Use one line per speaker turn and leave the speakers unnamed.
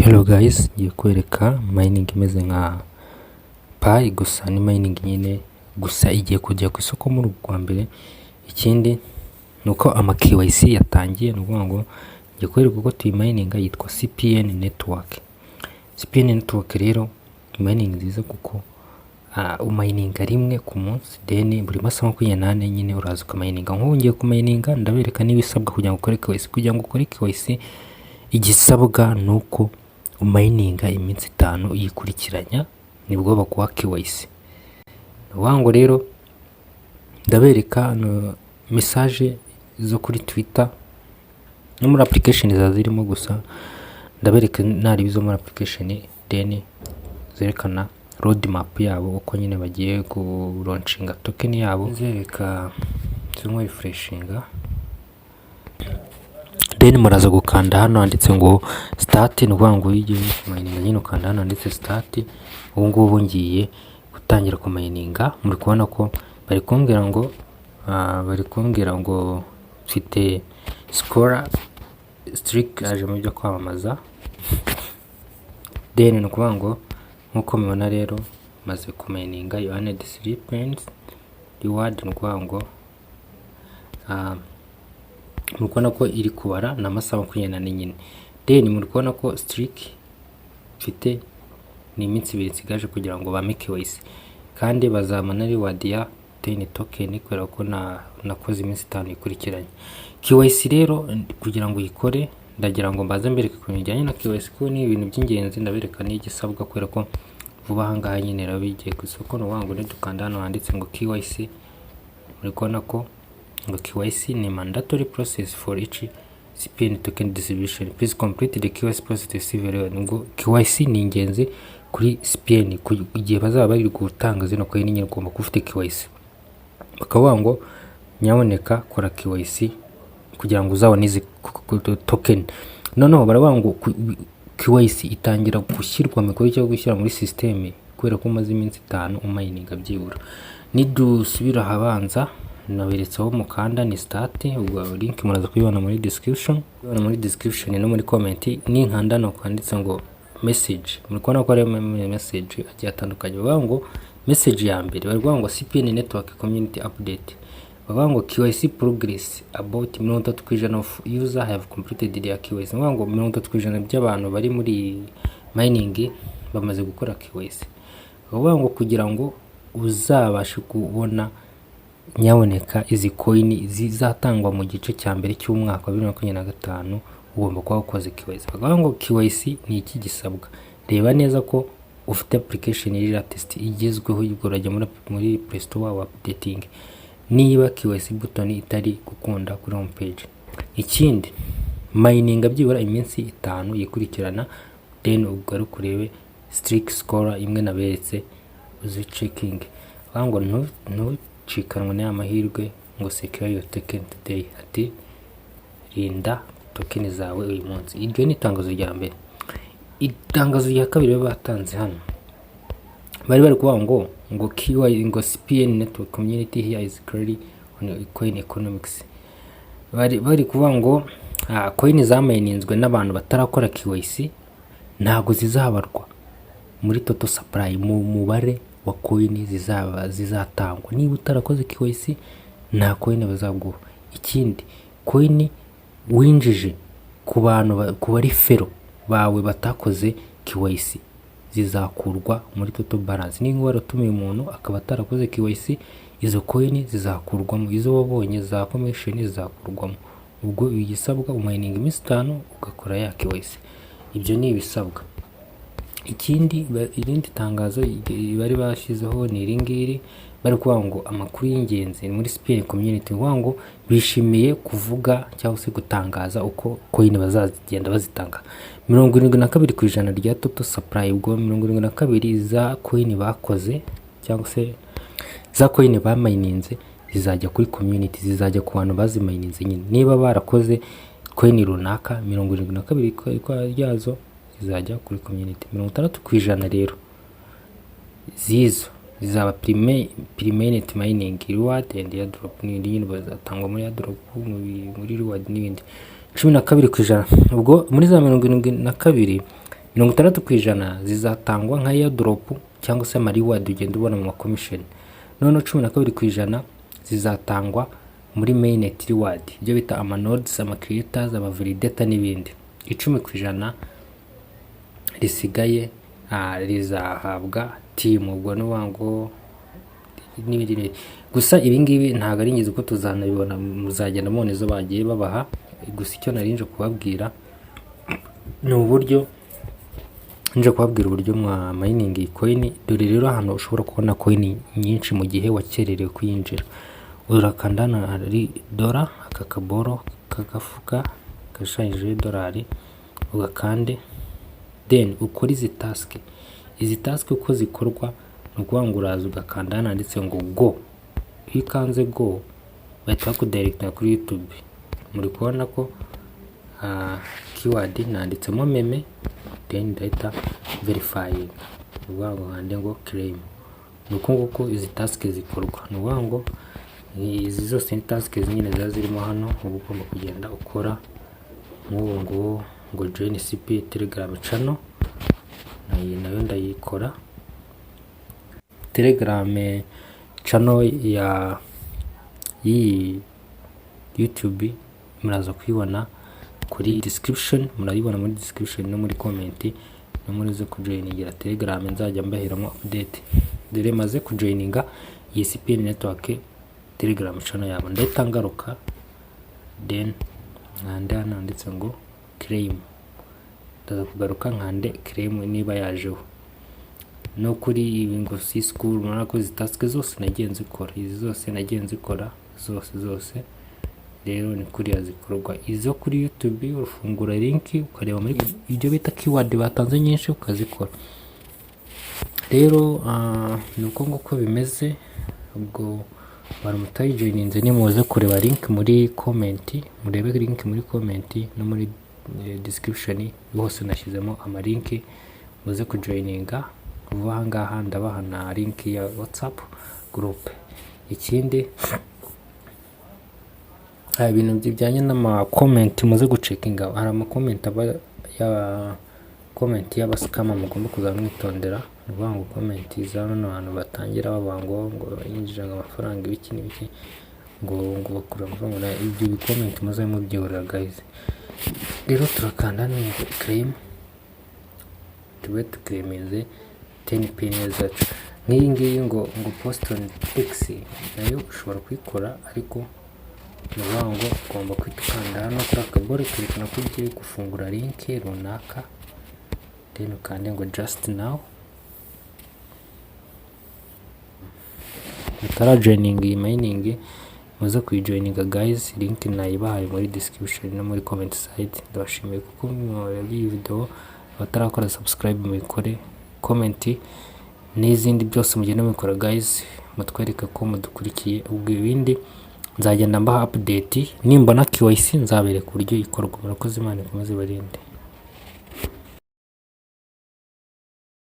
Hello guys, ngiye kwereka mining imeze nka Pi, gusa ni mining nyine, gusa igiye kujya ku isoko muri kwa mbere. Ikindi nuko ama KYC yatangiye, nukuvuga ngo ngiye kwereka uko tuyi mining yitwa CPN network. CPN network rero mining nziza kuko umininga rimwe ku munsi, then buri masaha 28 nyine uraza ukamininga. Nk'ubu ngiye kumininga ndabereka n'ibisabwa kugira ngo ukore KYC. Kugira ngo ukore KYC igisabwa nuko umininga iminsi 5 yikurikiranya, nibwo bakuha KYC. Wango rero ndabereka message zo kuri Twitter no muri application zazirimo, gusa ndabereka nari bizo muri application, then zerekana roadmap yabo uko nyine bagiye ku launchinga token yabo. Zereka zimwe refreshinga, then muraza gukanda hano handitse ngo start, nukuvuga ngo yigiye kumininga nyine ukanda hano handitse start. Ubu ngubu ngiye gutangira kumininga. Muri kubona ko bari kumbwira ngo mfite score streak aje mu byo kwamamaza, then nukuvuga ngo nkuko mubona rero maze kumininga you earned 3 points reward. Nukuvuga ngo muri kubona ko iri kubara na masaha 24 nyine, then muri kubona ko streak mfite ni iminsi 2 sigaje kugira ngo bame KYC, kandi bazamana reward ya 10 token kubera ko nakoze iminsi 5 ikurikiranye. KYC rero kugira ngo uyikore ndagira ngo mbaze mbereke ku bijyanye na KYC ko ni ibintu by'ingenzi. Ndabereka n'igisabwa kubera ko vuba ahangaha nyine rabigiye ku isoko. No wango dukanda hano handitse ngo KYC. Muri kubona ko ngo KYC ni mandatory process for each CPN token distribution. Please complete the KYC process to receive reward. Ngo KYC ni ingenzi kuri CPN igihe bazaba bari gutanga zino coin nyine ugomba kufite KYC. Bakavuga ngo nyaboneka kora KYC kugira ngo uzabone izi token. Noneho baravuga ngo KYC itangira gushyirwa mu gikorwa cyo gushyira muri system kubera ko umaze iminsi 5 umininga byibura. Nidusubira habanza naberetseho mukanda ni start, ubwo link muraza kuyibona muri description, no muri comment. Ni nkanda no kwanditse ngo message. Muri kubona ko ari message agiye atandukanye. Bavuga ngo message ya mbere bari ngo CPN network community update. Bavuga ngo KYC progress about 30% of user have completed their KYC. Bavuga ngo 30% by'abantu bari muri mining bamaze gukora KYC. Bavuga ngo kugira ngo uzabashe kubona nyaboneka izi coin zizatangwa mu gice cya mbere cy'umwaka wa 2025 ugomba kuba ukoze KYC. Bavuga ngo KYC ni iki gisabwa. Reba neza ko ufite application iri latest igezweho, igorajya muri Play Store wa updating. Niba KYC button itari gukunda kuri home page. Ikindi mining byibura iminsi 5 yikurikirana, then ubwo kurebe streak score imwe naberetse uzi checking. Bango no cikanwa n'amahirwe ngo secure your token today, ati rinda token zawe uyu munsi. Iryo ni itangazo rya mbere. Itangazo rya kabiri batanze hano bari kuvuga ngo KYC ngo CPN network community here is clearly on coin economics. Bari kuvuga ngo coin zamayininzwe n'abantu batarakora KYC ntago zizabarwa muri total supply mu mubare wa coin zizatangwa. Niba utarakoze KYC nta coin bazaguha. Ikindi coin winjije ku bantu ku bari fero bawe batakoze KYC zizakurwa muri total balance. Niba waratumiye umuntu akaba atarakoze KYC, izo coin zizakurwamo, izo wabonye za commission zizakurwamo. Ubwo igisabwa umininga iminsi 5 ugakora ya KYC. Ibyo ni ibisabwa. Ikindi irindi tangazo bari bashizeho ni iringiri, bari kuvuga ngo amakuru y'ingenzi muri CPN community. Ngo bishimiye kuvuga cyangwa se gutangaza uko coin bazagenda bazitanga. 72% rya total supply, ubwo 72% za coin bakoze cyangwa se za coin bamininze zizajya kuri community, zizajya ku bantu bazimininze nyine. Niba barakoze coin runaka 72% ryazo zizajya kuri community. 60% rero zizo zizaba permanent mining reward and airdrop, n'ibindi bazatangwa muri airdrop muri reward n'ibindi. 12%. Ubwo muri za 72 60% zizatangwa nka airdrop cyangwa se ama reward ugenda ubona mu ma commission. Noneho 12% zizatangwa muri mainnet reward, ibyo bita ama nodes, ama creators, ama validator n'ibindi. 10% risigaye rizahabwa team, ubwo n'ubango n'ibindi. Gusa ibi ngibi ntabwo ari ingizi ko tuzanabibona, muzagenda mubona izo bagiye babaha. Gusa icyo narinje kubabwira ni uburyo mwa mining coin. Dore rero hano ushobora kubona coin nyinshi mu gihe wakererewe kuyinjira. Urakanda hano hari dollar, aka kaboro kagafuka gashushanyije dolari, ugakande then ukora izi task uko zikorwa. Ni ukuvuga ngo uraza ugakanda hano handitse ngo go. Iyo ukanze go bahita bakudirecta kuri YouTube. Muri kubona ko keyword nanditsemo meme, then data verifying, ni ukuvuga ngo hande ngo claim. Ni uko nguko izi task zikorwa. Ni ukuvuga ngo izi zose ni task nyine ziba zirimo hano, uba ugomba kugenda ukora. Nk'ubu ngo join CP Telegram channel, nayo ndayikora. Telegram channel ya YouTube muraza kuyibona kuri description, murayibona muri description no muri comment, no muri zo kujoiningira Telegram nzajya mbahiramo update. Dore maze kujoininga iyi CPN network Telegram channel yabo, ndahita ngaruka then nkande hano handitse ngo claim. Ndaza kugaruka nkande claim niba yajeho. No kuri ibi ngo si school, murabona ko izi task zose nagiye nzikora, izi zose nagiye nzikora zose. Rero ni kuriya zikorwa. Izo kuri YouTube ufungura link ukareba muri ibyo bita keyword batanze nyinshi ukazikora. Rero ni uko nguko bimeze. Ubwo baramutaye joininze, ni muze kureba link muri comment, murebe link muri comment no muri description hose nashyizemo ama link muze kujoininga. Vuba aha ngaha ndabaha na link ya WhatsApp group. Ikindi ibintu bijyanye n'ama comment muze gucekinga. Hari ama comment comment y'abascammer mugomba kuzamwitondera. Ni ukuvuga ngo comment z'ano abantu batangira babango ngo yinjiraga amafaranga ibiki n'ibiki, ngo bakura amafaranga. Ibyo comment muze mubyihorera guys. Rero turakanda hano claim, tube tuclaimize 10 pin zacu. Nk'iyi ngiyi ngo post on X nayo ushobora kuyikora, ariko ni ukuvuga ngo ugomba kwitukanda hano kuri akabore kerekana ko ugiye gufungura link runaka, then ukande ngo just now. Mutara joining iyi mining muze kuyijoininga guys, link nayibahaye muri description no muri comment side. Ndabashimiye kuko mwabonye iyi video. Abatarakora subscribe mubikore, comment n'izindi byose mugenda mubikora guys, mutwereka ko mudukurikiye. Ubwo ibindi nzagenda mbaha update, nimbona KYC nzabereka uburyo ikorwa. Murakoze, Imana ikomeze ibarinde.